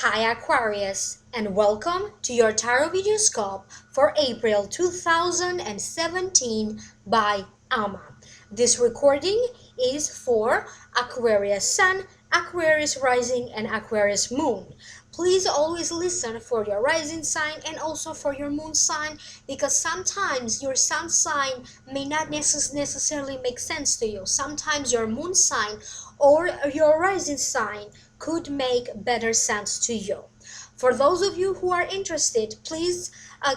Hi Aquarius, and welcome to your tarovideoscope for April 2017 by Ama. This recording is for Aquarius Sun, Aquarius Rising, and Aquarius Moon. Please always listen for your rising sign and also for your moon sign, because sometimes your sun sign may not necessarily make sense to you. Sometimes your moon sign or your rising sign could make better sense to you. For those of you who are interested, please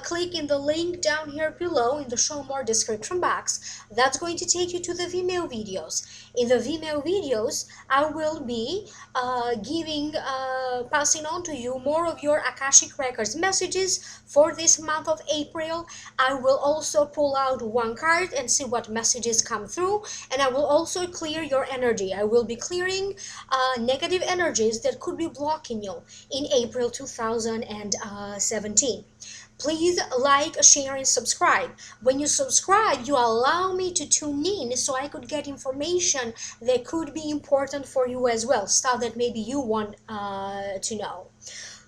click in the link down here below in the show more description box. That's going to take you to the Vimeo videos. In the Vimeo videos, I will be passing on to you more of your Akashic Records messages for this month of April. I will also pull out one card and see what messages come through, and I will also clear your energy. I will be clearing negative energies that could be blocking you in April 2017. Please like, share, and subscribe. When you subscribe, you allow me to tune in so I could get information that could be important for you as well, stuff that maybe you want to know.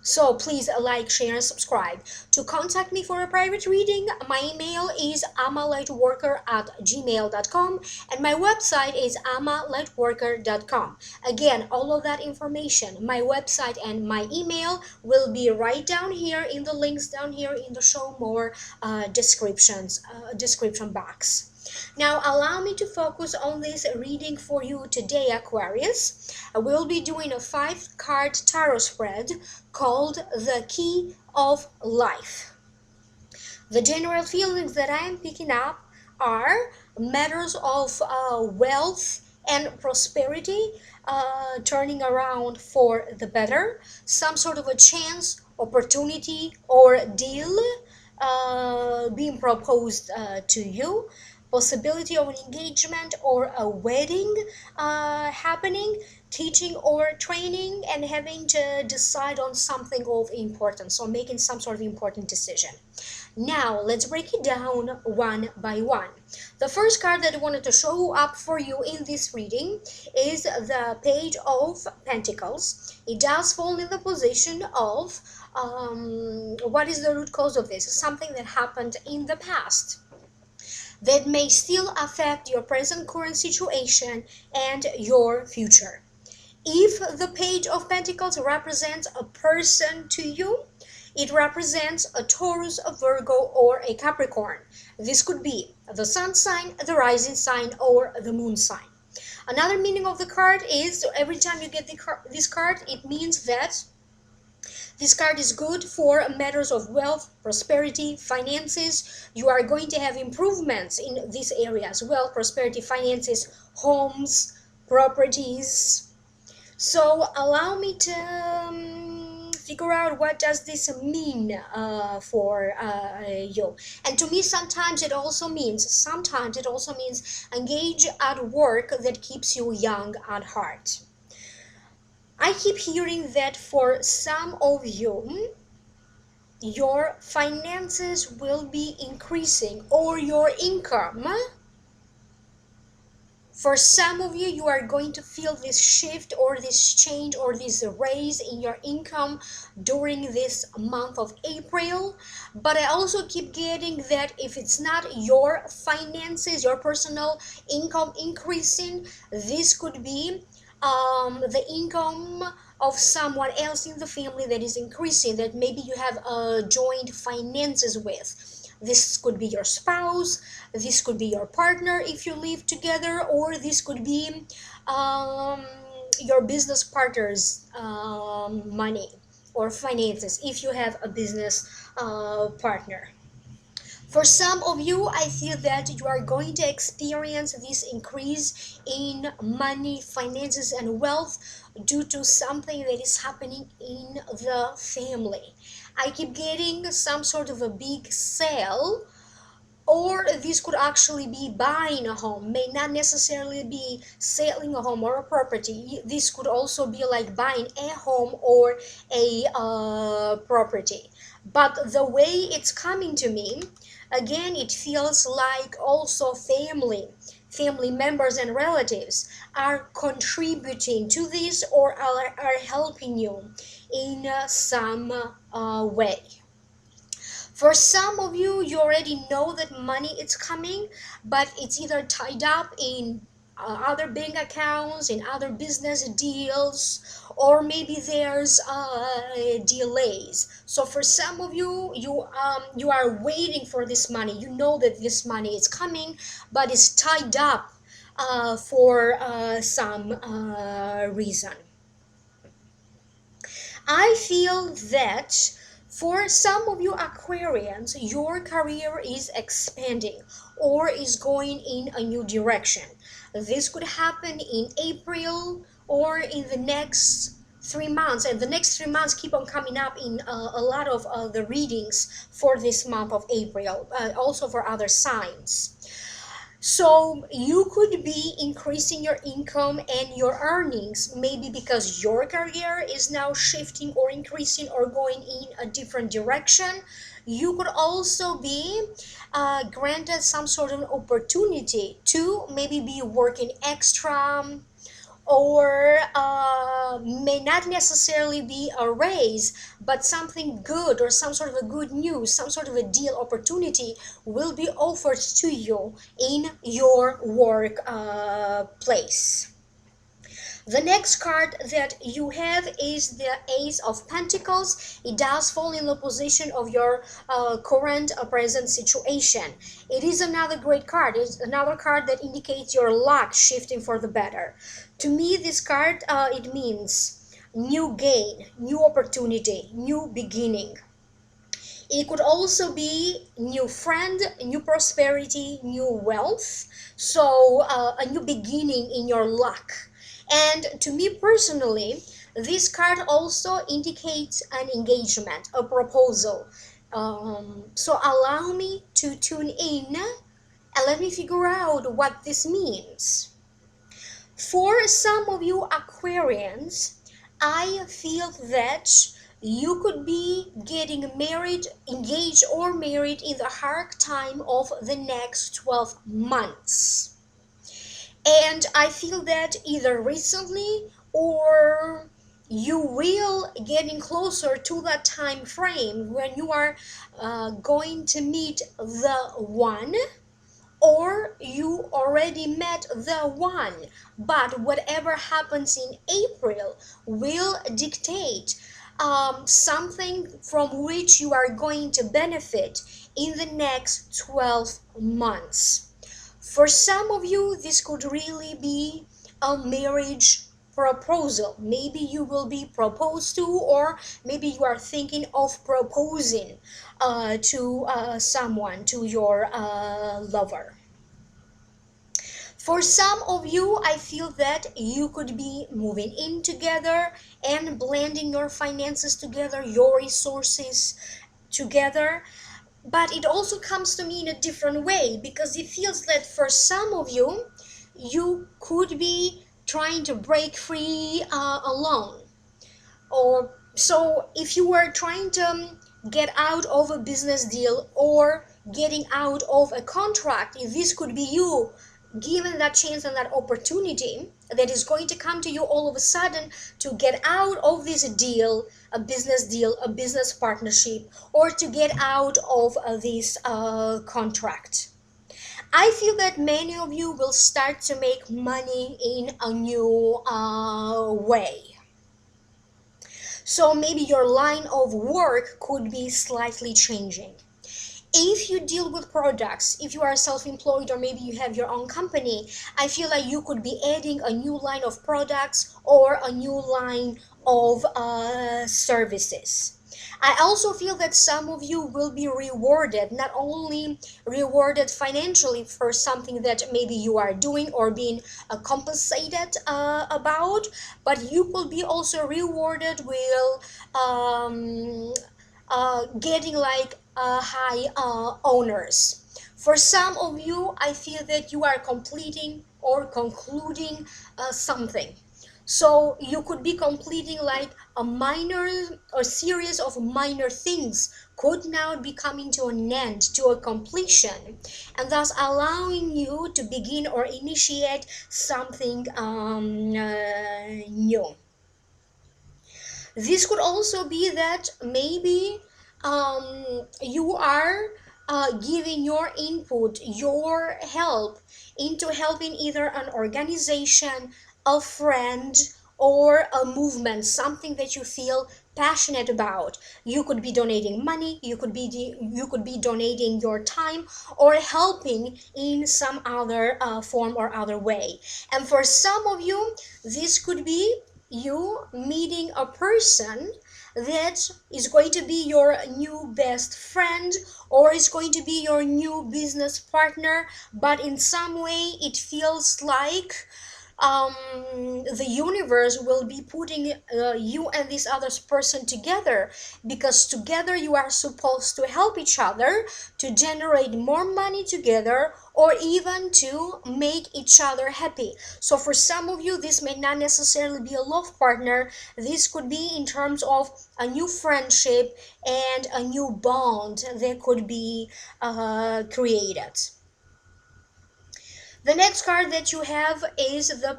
So please like, share, and subscribe. To contact me for a private reading, my email is amalightworker@gmail.com and my website is amalightworker.com. Again, all of that information, my website and my email, will be right down here in the links down here in the show more description box. Now allow me to focus on this reading for you today, Aquarius. I will be doing a 5-card tarot spread called The Key of Life. The general feelings that I am picking up are matters of wealth and prosperity turning around for the better, some sort of a chance, opportunity, or deal being proposed to you, possibility of an engagement or a wedding happening, teaching or training, and having to decide on something of importance, so making some sort of important decision. Now let's break it down one by one. The first card that I wanted to show up for you in this reading is the Page of Pentacles. It does fall in the position of what is the root cause of this? Something that happened in the past that may still affect your present current situation and your future. If the Page of Pentacles represents a person to you, it represents a Taurus, a Virgo, or a Capricorn. This could be the sun sign, the rising sign, or the moon sign. Another meaning of the card is, every time you get this card, it means that this card is good for matters of wealth, prosperity, finances. You are going to have improvements in these areas: wealth, prosperity, finances, homes, properties. So allow me to figure out what does this mean for you. And to me, sometimes it also means engage at work that keeps you young at heart. I keep hearing that for some of you, your finances will be increasing, or your income. For some of you, you are going to feel this shift or this change or this raise in your income during this month of April. But I also keep getting that if it's not your finances, your personal income increasing, this could be the income of someone else in the family that is increasing, that maybe you have joined finances with. This could be your spouse, this could be your partner if you live together, or this could be your business partner's money or finances if you have a business partner. For some of you, I feel that you are going to experience this increase in money, finances, and wealth due to something that is happening in the family. I keep getting some sort of a big sale, or this could actually be buying a home, may not necessarily be selling a home or a property. This could also be like buying a home or a property. But the way it's coming to me, again, it feels like also family members and relatives are contributing to this or are helping you in some way. For some of you, you already know that money is coming, but it's either tied up in other bank accounts, in other business deals, or maybe there's delays. So for some of you, you are waiting for this money. You know that this money is coming, but it's tied up for some reason. I feel that for some of you Aquarians, your career is expanding or is going in a new direction. This could happen in April or in the next 3 months, and the next 3 months keep on coming up in a lot of the readings for this month of April, also for other signs. So you could be increasing your income and your earnings, maybe because your career is now shifting or increasing or going in a different direction. You could also be granted some sort of opportunity to maybe be working extra, or may not necessarily be a raise, but something good or some sort of a good news, some sort of a deal opportunity will be offered to you in your work place. The next card that you have is the Ace of Pentacles. It does fall in the position of your current present situation. It is another great card. It's another card that indicates your luck shifting for the better. To me, this card, it means new gain, new opportunity, new beginning. It could also be new friend, new prosperity, new wealth. So a new beginning in your luck. And to me personally, this card also indicates an engagement, a proposal. So allow me to tune in and let me figure out what this means. For some of you Aquarians, I feel that you could be getting married, engaged or married in the hard time of the next 12 months. And I feel that either recently or you will getting closer to that time frame when you are going to meet the one, or you already met the one, but whatever happens in April will dictate something from which you are going to benefit in the next 12 months. For some of you, this could really be a marriage proposal. Maybe you will be proposed to, or maybe you are thinking of proposing to someone, to your lover. For some of you, I feel that you could be moving in together and blending your finances together, your resources together. But it also comes to me in a different way, because it feels that for some of you, you could be trying to break free alone. Or so if you were trying to get out of a business deal or getting out of a contract, this could be you given that chance and that opportunity that is going to come to you all of a sudden to get out of this deal, a business partnership, or to get out of this contract. I feel that many of you will start to make money in a new way. So maybe your line of work could be slightly changing. If you deal with products, if you are self-employed or maybe you have your own company, I feel like you could be adding a new line of products or a new line of services. I also feel that some of you will be rewarded, not only rewarded financially for something that maybe you are doing or being compensated about, but you will be also rewarded with getting like high honors. For some of you, I feel that you are completing or concluding something. So you could be completing like a series of minor things could now be coming to an end, to a completion, and thus allowing you to begin or initiate something new. This could also be that maybe you are giving your input, your help into helping either an organization, a friend, or a movement, something that you feel passionate about. You could be donating money, you could be donating your time, or helping in some other form or other way. And for some of you, this could be you meeting a person that is going to be your new best friend, or is going to be your new business partner, but in some way it feels like the universe will be putting you and this other person together, because together you are supposed to help each other to generate more money together, or even to make each other happy. So for some of you, this may not necessarily be a love partner. This could be in terms of a new friendship and a new bond that could be created. The next card that you have is the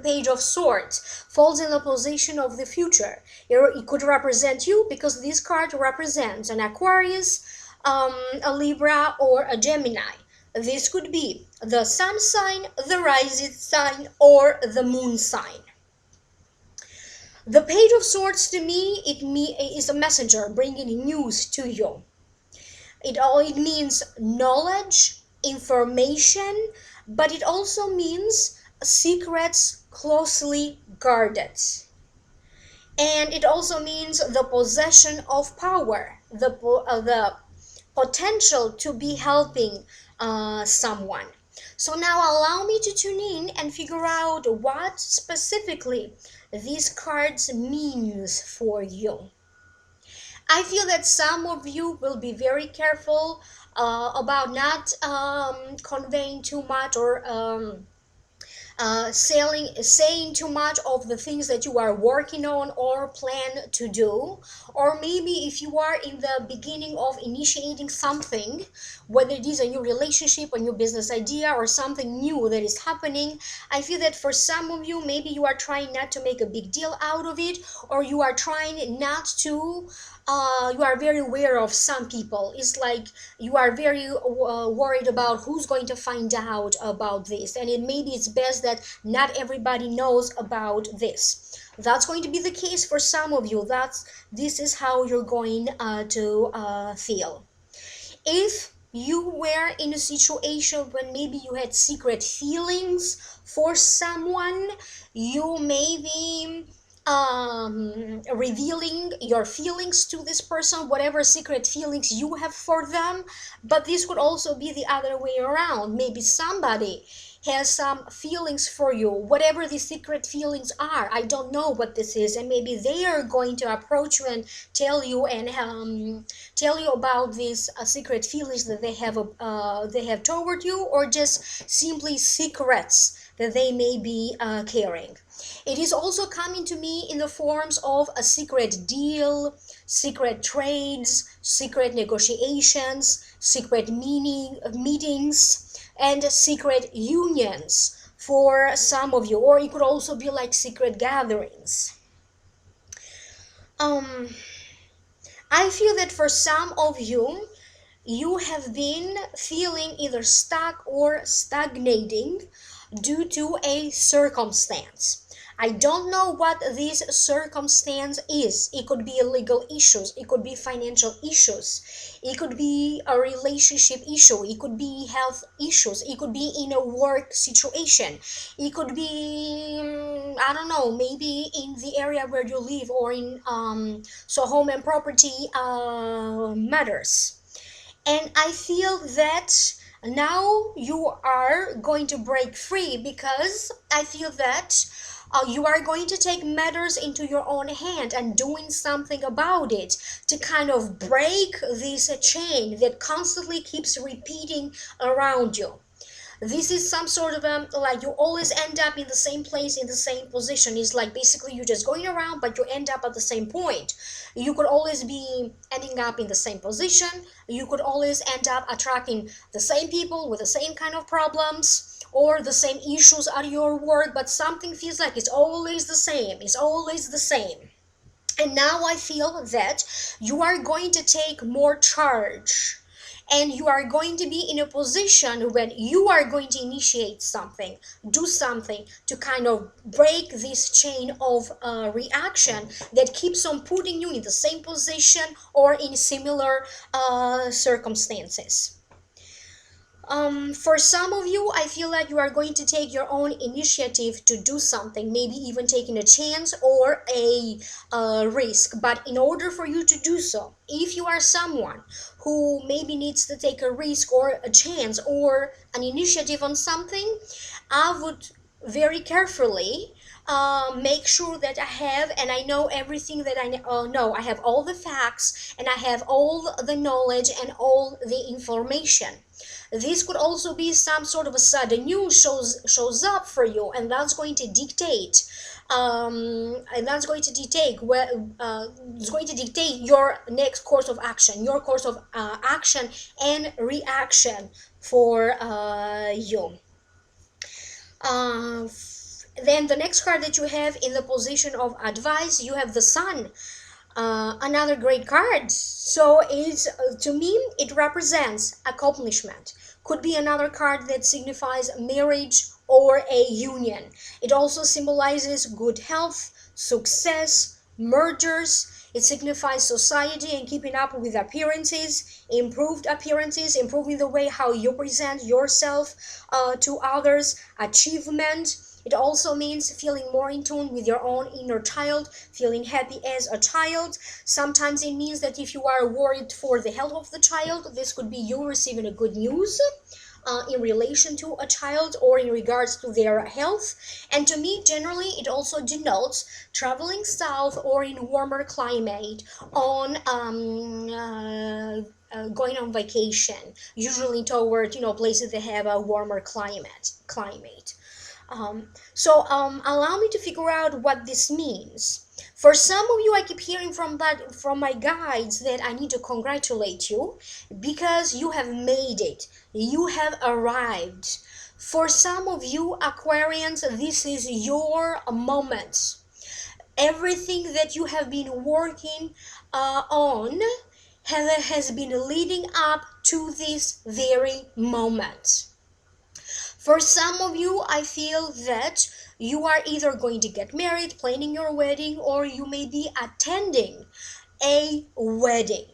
page of swords, falls in the position of the future. It could represent you, because this card represents an Aquarius, a Libra, or a Gemini. This could be the sun sign, the rising sign, or the moon sign. The page of swords to me, is a messenger bringing news to you. It means knowledge, information, but it also means secrets closely guarded. And it also means the possession of power, the potential to be helping someone. So now allow me to tune in and figure out what specifically these cards means for you. I feel that some of you will be very careful about not conveying too much, or saying too much of the things that you are working on or plan to do. Or maybe if you are in the beginning of initiating something, whether it is a new relationship, a new business idea, or something new that is happening, I feel that for some of you, maybe you are trying not to make a big deal out of it, or you are trying not to you are very aware of some people. It's like you are very worried about who's going to find out about this, and maybe it's best that not everybody knows about this. That's going to be the case for some of you. This is how you're going to feel. If you were in a situation when maybe you had secret feelings for someone, you may be revealing your feelings to this person, whatever secret feelings you have for them. But this could also be the other way around. Maybe somebody has some feelings for you, whatever the secret feelings are. I don't know what this is, and maybe they are going to approach you and tell you about these secret feelings that they have toward you, or just simply secrets that they may be carrying. It is also coming to me in the forms of a secret deal, secret trades, secret negotiations, secret meetings, and secret unions for some of you. Or it could also be like secret gatherings. I feel that for some of you, you have been feeling either stuck or stagnating due to a circumstance. I don't know what this circumstance is. It could be legal issues, it could be financial issues, it could be a relationship issue, it could be health issues, it could be in a work situation, it could be, I don't know, maybe in the area where you live, or in so home and property matters. And I feel that now you are going to break free, because I feel that you are going to take matters into your own hand and doing something about it, to kind of break this chain that constantly keeps repeating around you. This is some sort of like you always end up in the same place, in the same position. It's like basically you're just going around, but you end up at the same point. You could always be ending up in the same position. You could always end up attracting the same people with the same kind of problems or the same issues at your work, but something feels like it's always the same. It's always the same. And now I feel that you are going to take more charge, and you are going to be in a position when you are going to initiate something, do something to kind of break this chain of reaction that keeps on putting you in the same position or in similar circumstances. For some of you, I feel like you are going to take your own initiative to do something, maybe even taking a chance or a risk. But in order for you to do so, if you are someone who maybe needs to take a risk or a chance or an initiative on something, I would very carefully make sure that I have and I know everything that I know. I have all the facts and I have all the knowledge and all the information. This could also be some sort of a sudden news shows up for you, and that's going to dictate it's going to dictate your next course of action, your course of action and reaction for you. uh, then the next card that you have in the position of advice, you have the Sun. Another great card. So it's to me it represents accomplishment. Could be another card that signifies marriage or a union. It also symbolizes good health, success, mergers. It signifies society and keeping up with appearances, improved appearances, improving the way how you present yourself to others, achievement. It also means feeling more in tune with your own inner child, feeling happy as a child. Sometimes it means that if you are worried for the health of the child, this could be you receiving a good news in relation to a child or in regards to their health. And to me, generally, it also denotes traveling south or in warmer climate on going on vacation, usually toward places that have a warmer climate. Allow me to figure out what this means. For some of you, I keep hearing from my guides that I need to congratulate you because you have made it. You have arrived. For some of you Aquarians, this is your moment. Everything that you have been working on has been leading up to this very moment. For some of you, I feel that you are either going to get married, planning your wedding, or you may be attending a wedding.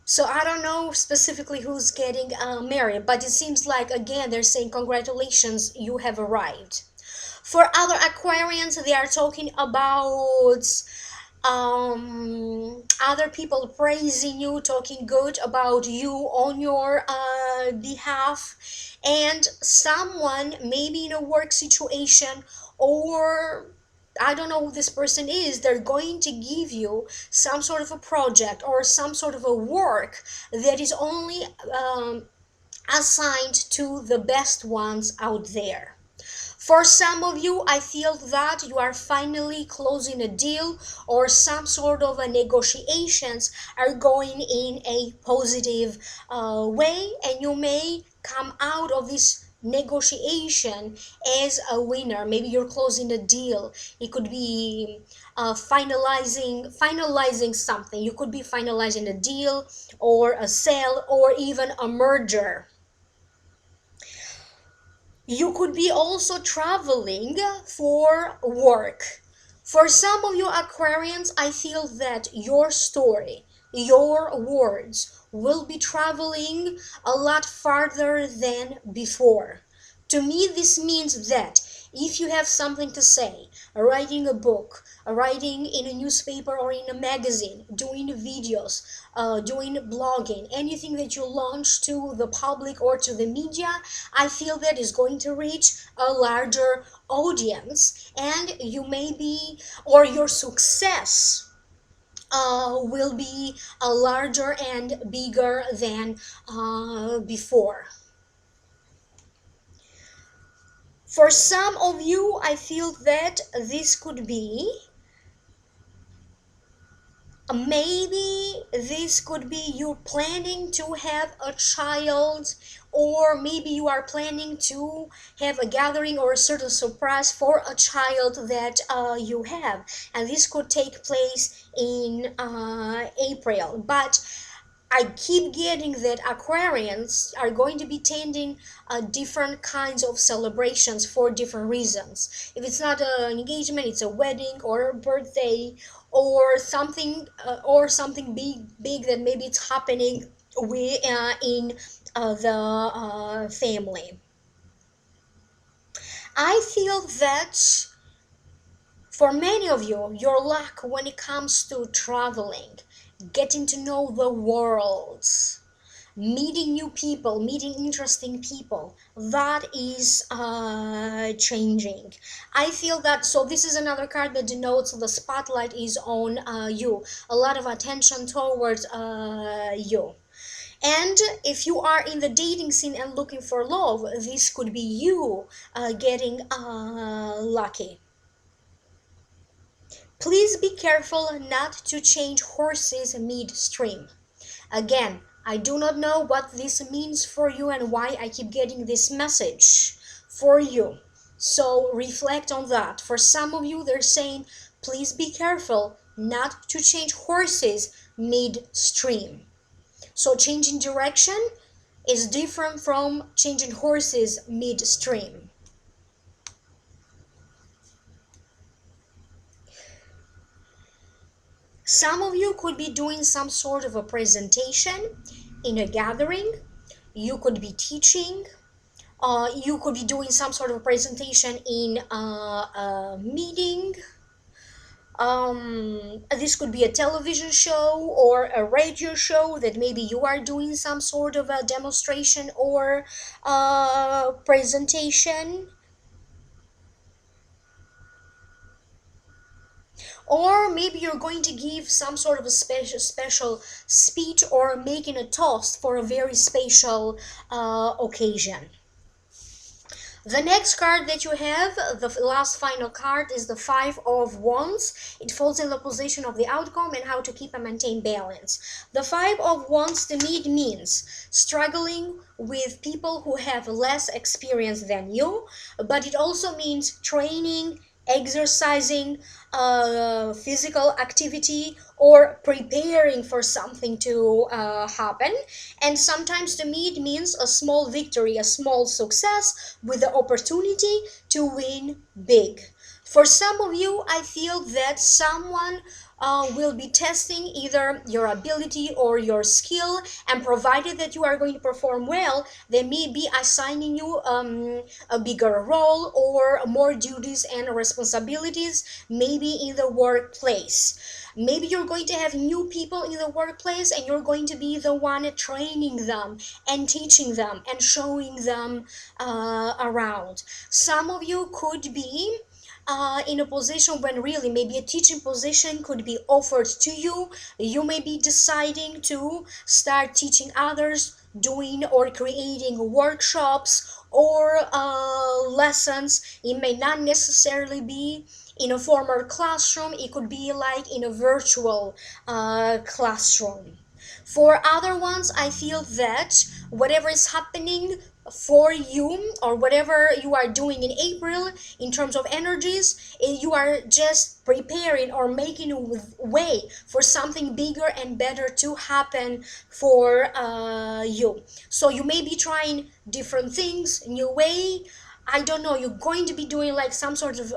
So I don't know specifically who's getting married, but it seems like, again, they're saying congratulations, you have arrived. For other Aquarians, they are talking about other people praising you, talking good about you on your behalf, and someone maybe in a work situation, or I don't know who this person is, they're going to give you some sort of a project or some sort of a work that is only assigned to the best ones out there. For some of you, I feel that you are finally closing a deal or some sort of a negotiations are going in a positive way, and you may come out of this negotiation as a winner. Maybe you're closing a deal. It could be finalizing something. You could be finalizing a deal or a sale or even a merger. You could be also traveling for work. For some of you Aquarians, I feel that your story, your words will be traveling a lot farther than before. To me, this means that if you have something to say, writing a book, writing in a newspaper or in a magazine, doing videos, doing blogging, anything that you launch to the public or to the media, I feel that is going to reach a larger audience, and you may be, or your success will be larger and bigger than before. For some of you, I feel that this could be, maybe this could be you planning to have a child, or maybe you are planning to have a gathering or a certain surprise for a child that you have, and this could take place in April. But I keep getting that Aquarians are going to be tending different kinds of celebrations for different reasons. If it's not an engagement, it's a wedding or a birthday or something big that maybe it's happening in the family. I feel that for many of you, your luck when it comes to traveling, getting to know the world, meeting new people, meeting interesting people, that is changing. I feel that, so this is another card that denotes the spotlight is on you, a lot of attention towards you. And if you are in the dating scene and looking for love, this could be you getting lucky. Please be careful not to change horses midstream. Again, I do not know what this means for you and why I keep getting this message for you. So reflect on that. For some of you, they're saying, please be careful not to change horses midstream. So changing direction is different from changing horses midstream. Some of you could be doing some sort of a presentation in a gathering. You could be teaching. You could be doing some sort of a presentation in a meeting. This could be a television show or a radio show that maybe you are doing some sort of a demonstration or presentation. Or maybe you're going to give some sort of a special speech or making a toast for a very special occasion. The next card that you have, the last final card, is the Five of Wands. It falls in the position of the outcome and how to keep and maintain balance. The Five of Wands to me means struggling with people who have less experience than you, but it also means training, exercising, physical activity, or preparing for something to happen. And sometimes to me it means a small victory, a small success with the opportunity to win big. For some of you, I feel that someone will be testing either your ability or your skill, and provided that you are going to perform well, they may be assigning you a bigger role or more duties and responsibilities, maybe in the workplace. Maybe you're going to have new people in the workplace and you're going to be the one training them and teaching them and showing them around. Some of you could be in a position when really maybe a teaching position could be offered to you. You may be deciding to start teaching others, doing or creating workshops or lessons. It may not necessarily be in a formal classroom, it could be like in a virtual classroom. For other ones, I feel that whatever is happening for you or whatever you are doing in April in terms of energies, you are just preparing or making a way for something bigger and better to happen for you. So you may be trying different things, new way. I don't know, you're going to be doing like some sort of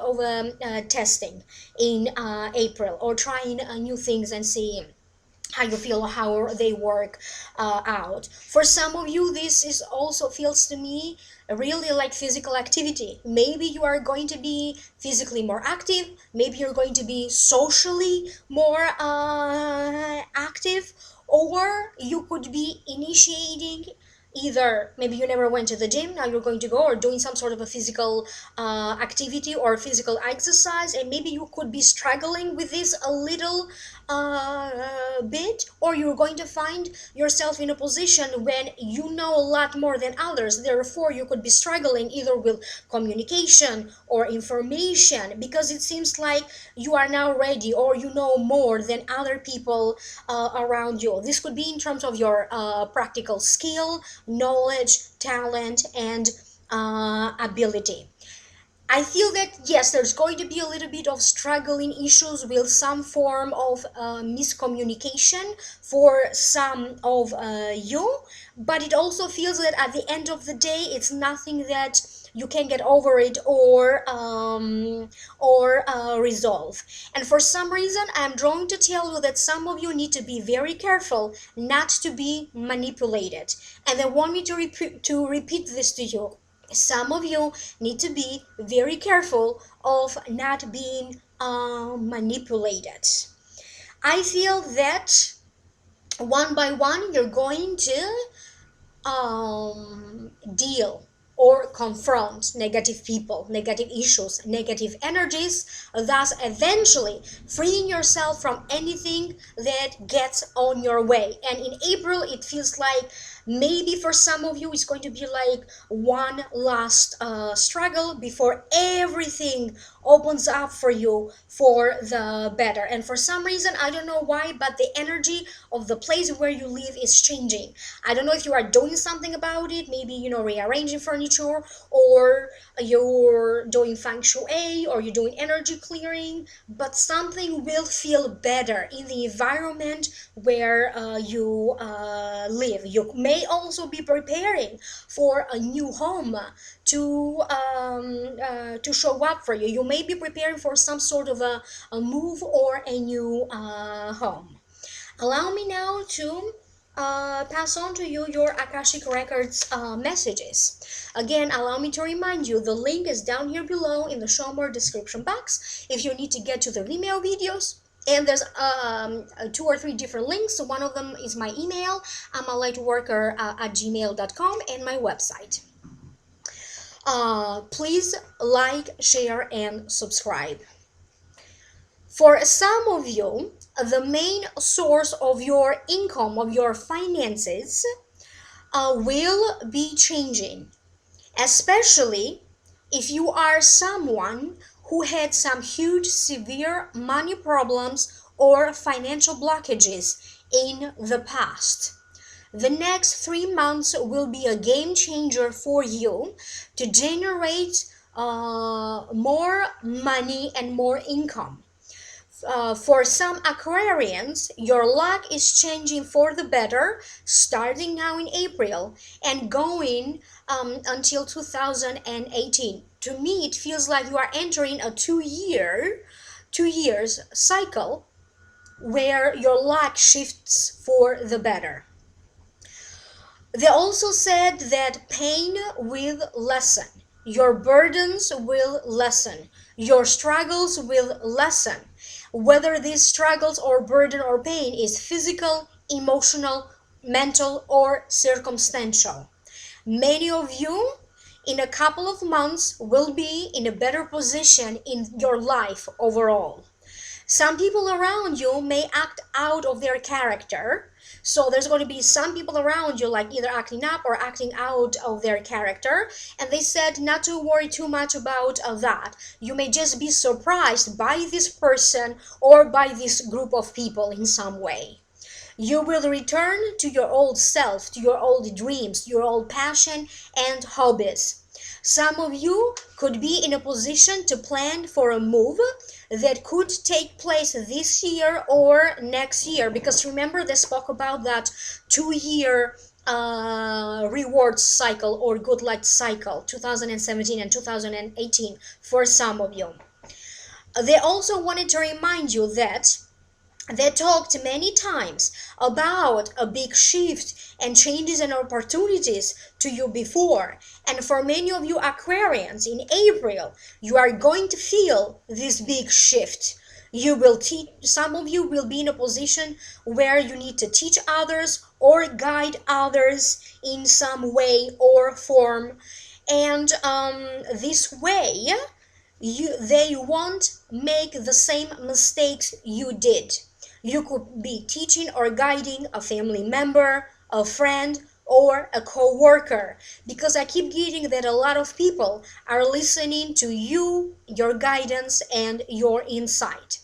testing in April, or trying new things and seeing how you feel, how they work out. For some of you, this is also feels to me really like physical activity. Maybe you are going to be physically more active, maybe you're going to be socially more active, or you could be initiating either maybe you never went to the gym, now you're going to go, or doing some sort of a physical activity or physical exercise, and maybe you could be struggling with this a little bit, or you're going to find yourself in a position when you know a lot more than others, therefore you could be struggling either with communication or information, because it seems like you are now ready or you know more than other people around you. This could be in terms of your practical skill, knowledge, talent, and ability. I feel that yes, there's going to be a little bit of struggling issues with some form of miscommunication for some of you, but it also feels that at the end of the day, it's nothing that you can get over it or resolve. And for some reason, I'm drawn to tell you that some of you need to be very careful not to be manipulated. And they want me to repeat this to you. Some of you need to be very careful of not being manipulated. I feel that one by one you're going to deal or confront negative people, negative issues, negative energies, thus eventually freeing yourself from anything that gets on your way. And in April, it feels like maybe for some of you it's going to be like one last struggle before everything opens up for you for the better. And for some reason, I don't know why, but the energy of the place where you live is changing. I don't know if you are doing something about it, maybe, you know, rearranging furniture, or you're doing feng shui, or you're doing energy clearing, but something will feel better in the environment where you live. You may also be preparing for a new home to show up for you. You may be preparing for some sort of a move or a new home. Allow me now to pass on to you your Akashic Records messages. Again, allow me to remind you, the link is down here below in the show more description box if you need to get to the email videos. And there's 2 or 3 different links. One of them is my email, amalightworker at gmail.com, and my website. Please like, share, and subscribe. For some of you, the main source of your income, of your finances, will be changing, especially if you are someone who had some huge, severe money problems or financial blockages in the past. The next 3 months will be a game changer for you to generate more money and more income. For some Aquarians, your luck is changing for the better, starting now in April and going until 2018. To me, it feels like you are entering a 2 years cycle where your luck shifts for the better. They also said that pain will lessen, your burdens will lessen, your struggles will lessen. Whether these struggles or burden or pain is physical, emotional, mental, or circumstantial. Many of you in a couple of months will be in a better position in your life overall. Some people around you may act out of their character. So there's going to be some people around you like either acting up or acting out of their character. And they said not to worry too much about that. You may just be surprised by this person or by this group of people in some way. You will return to your old self, to your old dreams, your old passion and hobbies. Some of you could be in a position to plan for a move that could take place this year or next year, because remember they spoke about that 2-year reward cycle or good luck cycle, 2017 and 2018 for some of you. They also wanted to remind you that they talked many times about a big shift and changes and opportunities to you before. And for many of you Aquarians, in April, you are going to feel this big shift. You will teach, some of you will be in a position where you need to teach others or guide others in some way or form. And this way, they won't make the same mistakes you did. You could be teaching or guiding a family member, a friend, or a co-worker, because I keep getting that a lot of people are listening to you, your guidance, and your insight.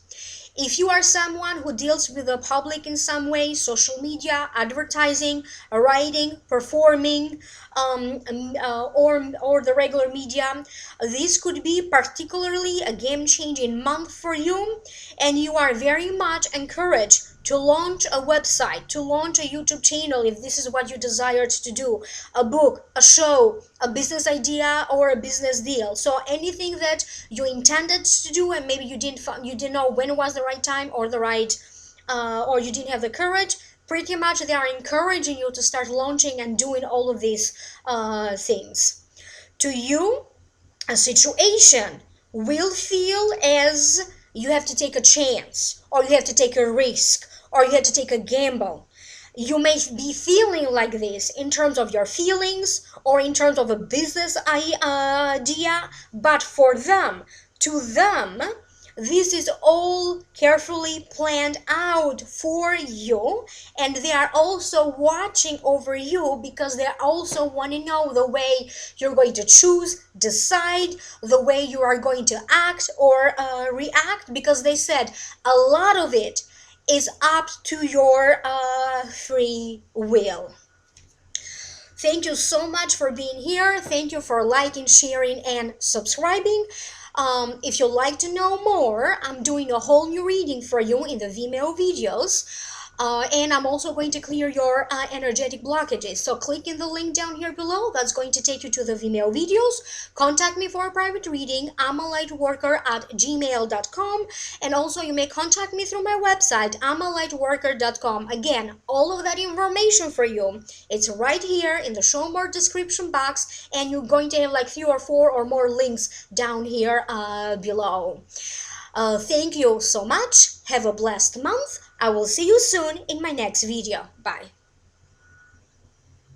If you are someone who deals with the public in some way, social media, advertising, writing, performing, or the regular media, this could be particularly a game-changing month for you, and you are very much encouraged to launch a website, to launch a YouTube channel if this is what you desired to do, a book, a show, a business idea, or a business deal. So anything that you intended to do and maybe you didn't know when was the right time or or you didn't have the courage, pretty much they are encouraging you to start launching and doing all of these things. To you, a situation will feel as you have to take a chance, or you have to take a risk, or you have to take a gamble. You may be feeling like this in terms of your feelings or in terms of a business idea, but to them, this is all carefully planned out for you, and they are also watching over you because they also want to know the way you're going to choose, decide, the way you are going to act or react, because they said a lot of it is up to your free will. Thank you so much for being here. Thank you for liking, sharing, and subscribing. If you'd like to know more, I'm doing a whole new reading for you in the Vimeo videos. And I'm also going to clear your energetic blockages. So click in the link down here below. That's going to take you to the Vimeo videos. Contact me for a private reading, amalightworker@gmail.com. And also you may contact me through my website, amalightworker.com. Again, all of that information for you, it's right here in the show more description box. And you're going to have like 3 or 4 or more links down here below. Thank you so much. Have a blessed month. I will see you soon in my next video. Bye.